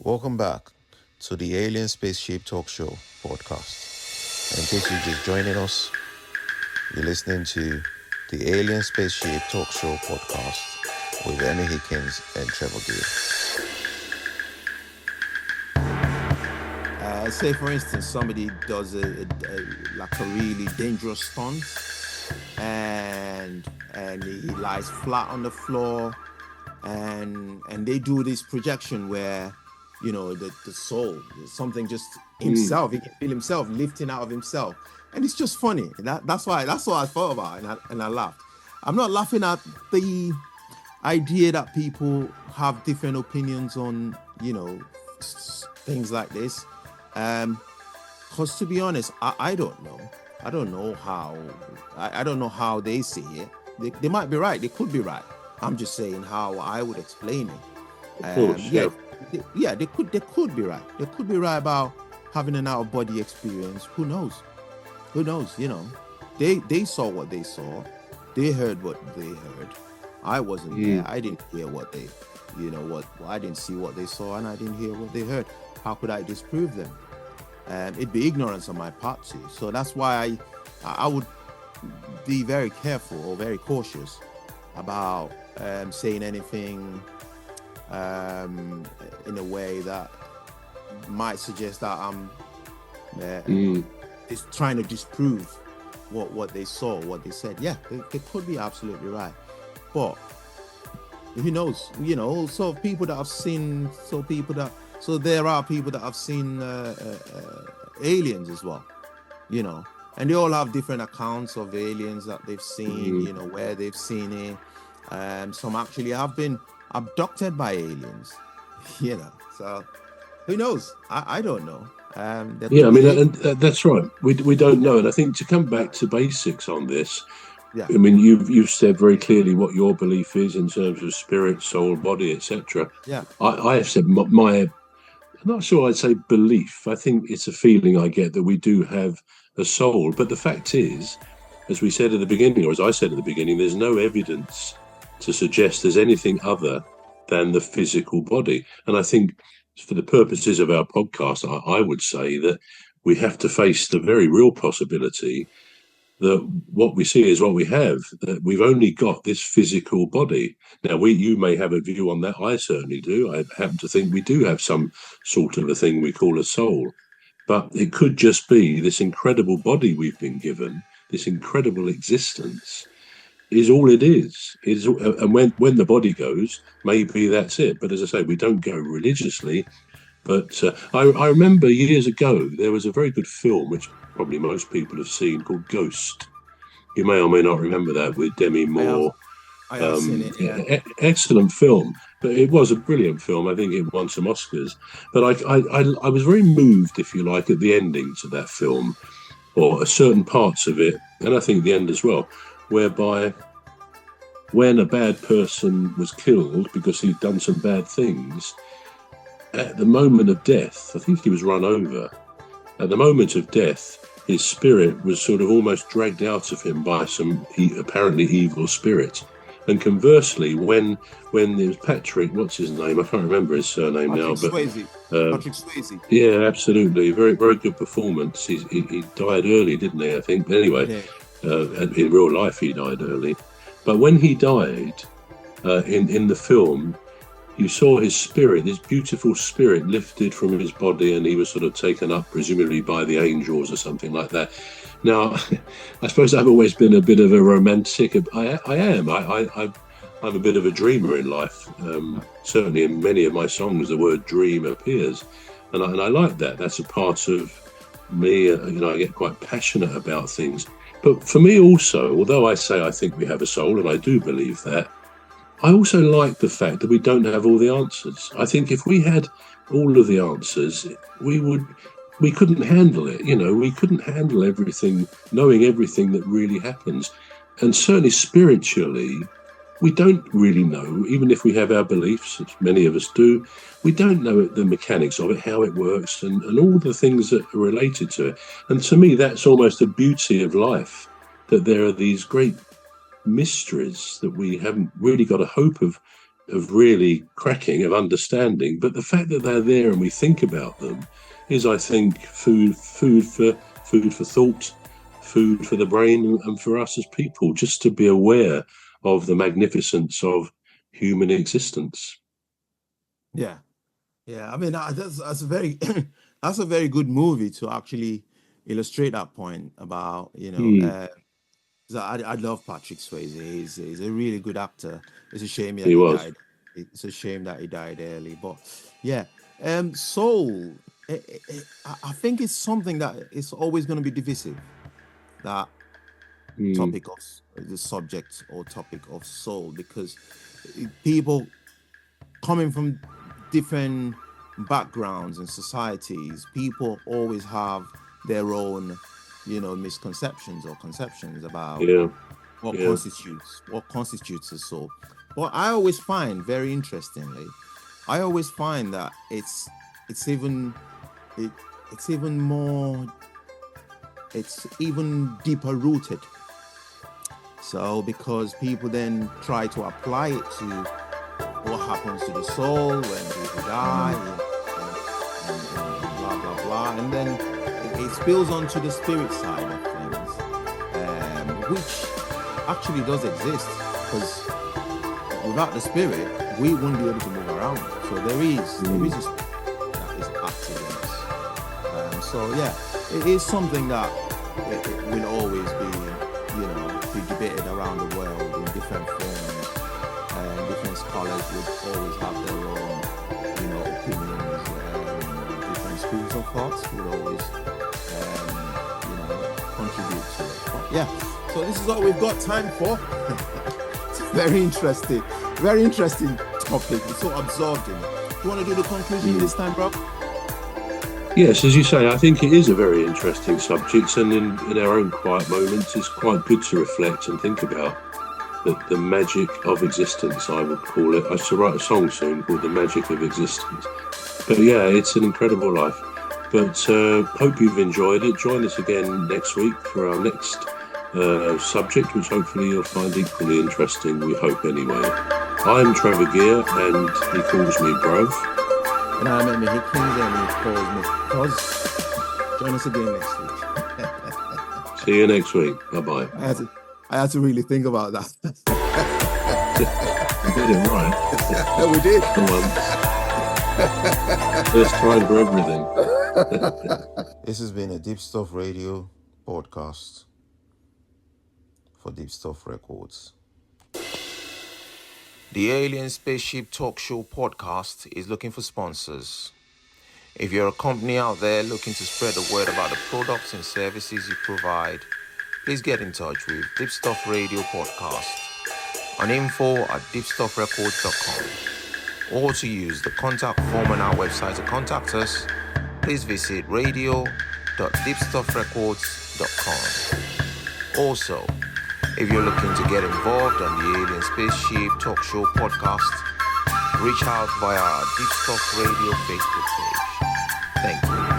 Welcome back to the Alien Spaceship Talk Show podcast. And in case you're just joining us, you're listening to the Alien Spaceship Talk Show podcast with Emmy, Hikins, and Trevor. Say, for instance, somebody does a really dangerous stunt, and he lies flat on the floor, and they do this projection where, you know, the soul, something just himself, he can feel himself lifting out of himself, and it's just funny. That's what I thought about, and I laughed. I'm not laughing at the idea that people have different opinions on, you know, things like this. Because to be honest, I don't know. I don't know how they see it. They might be right. They could be right. I'm just saying how I would explain it. Of course, they could be right. They could be right about having an out of body experience. Who knows? You know, they saw what they saw. They heard what they heard. I wasn't there. I didn't hear what they, I didn't see what they saw, and I didn't hear what they heard. How could I disprove them? It'd be ignorance on my part too. So that's why I would be very careful or very cautious about saying anything in a way that might suggest that I'm is trying to disprove what they saw, what they said. Yeah, they could be absolutely right, but who knows? You know, so people that have seen, so there are people that have seen aliens as well, you know, and they all have different accounts of aliens that they've seen, you know, where they've seen it. Some actually have been abducted by aliens, you know, so who knows? I don't know. That's right. We don't know. And I think to come back to basics on this, yeah. I mean, you've said very clearly what your belief is in terms of spirit, soul, body, etc. Yeah. I have said I'm not sure I'd say belief. I think it's a feeling I get that we do have a soul. But the fact is, as we said at the beginning, or as I said at the beginning, there's no evidence to suggest there's anything other than the physical body. And I think for the purposes of our podcast, I would say that we have to face the very real possibility that what we see is what we have, that we've only got this physical body. Now, you may have a view on that. I certainly do. I happen to think we do have some sort of a thing we call a soul. But it could just be this incredible body we've been given, this incredible existence, is all it is. And when the body goes, maybe that's it. But as I say, we don't go religiously. But I remember years ago, there was a very good film, which probably most people have seen, called Ghost. You may or may not remember that, with Demi Moore. I have seen it, yeah. Excellent film. But it was a brilliant film. I think it won some Oscars. But I was very moved, if you like, at the ending to that film, or certain parts of it, and I think the end as well, whereby when a bad person was killed because he'd done some bad things, at the moment of death, I think he was run over. At the moment of death, his spirit was sort of almost dragged out of him by some apparently evil spirit. And conversely, when there was Patrick, what's his name? I can't remember his surname now. But Patrick Swayze. Yeah, absolutely. Very, very good performance. He died early, didn't he, I think? But anyway, in real life, he died early. But when he died, in the film, you saw his spirit, this beautiful spirit lifted from his body, and he was sort of taken up, presumably by the angels or something like that. Now, I suppose I've always been a bit of a romantic. I am. I'm a bit of a dreamer in life. Certainly in many of my songs, the word dream appears. And I like that. That's a part of me. I get quite passionate about things. But for me also, although I say I think we have a soul, and I do believe that, I also like the fact that we don't have all the answers. I think if we had all of the answers, we couldn't handle it. We couldn't handle everything, knowing everything that really happens. And certainly spiritually, we don't really know, even if we have our beliefs, as many of us do, we don't know the mechanics of it, how it works, and all the things that are related to it. And to me, that's almost the beauty of life, that there are these great mysteries that we haven't really got a hope of really cracking, of understanding. But the fact that they're there and we think about them is, I think, food for thought, food for the brain, and for us as people, just to be aware of the magnificence of human existence. Yeah. I mean, that's a very that's a very good movie to actually illustrate that point about, I love Patrick Swayze. He's a really good actor. It's a shame that He he was. died. It's a shame that he died early. But yeah, soul. I think it's something that is always going to be divisive. That topic of the subject or topic of soul, because people coming from different backgrounds and societies, people always have their own, misconceptions or conceptions about what constitutes a soul. But I always find, very interestingly, that it's even deeper rooted. So because people then try to apply it to what happens to the soul when people die, and blah blah blah, and then it spills onto the spirit side of things, which actually does exist, because without the spirit we wouldn't be able to move around. So there is a spirit that is active in us. So yeah, it is something that it will always be debated around the world in different forms, and different scholars would always have their own, opinions, different schools of thoughts would always, contribute to it. But yeah, so this is what we've got time for. It's very interesting topic. We're so absorbed in it. Do you want to do the conclusion this time, bro? Yes, as you say, I think it is a very interesting subject, and in our own quiet moments, it's quite good to reflect and think about the magic of existence, I would call it. I should write a song soon called The Magic of Existence. But yeah, it's an incredible life. But hope you've enjoyed it. Join us again next week for our next subject, which hopefully you'll find equally interesting, we hope anyway. I'm Trevor Gear, and he calls me Bruv. And I'm Emmy Hikins, and he calls me Cuz. Join us again next week. See you next week. Bye-bye. I had to really think about that. We did it right. No, we did. Come on. First time for everything. This has been a Deepstuff Radio podcast for Deepstuff Records. The Alien Spaceship Talk Show podcast is looking for sponsors. If you're a company out there looking to spread the word about the products and services you provide, please get in touch with Deepstuff Radio Podcast on info@deepstuffrecords.com, or to use the contact form on our website to contact us, please visit radio.deepstuffrecords.com. Also, if you're looking to get involved on the Alien Spaceship Talk Show podcast, reach out via our Deepstuff Radio Facebook page. Thank you.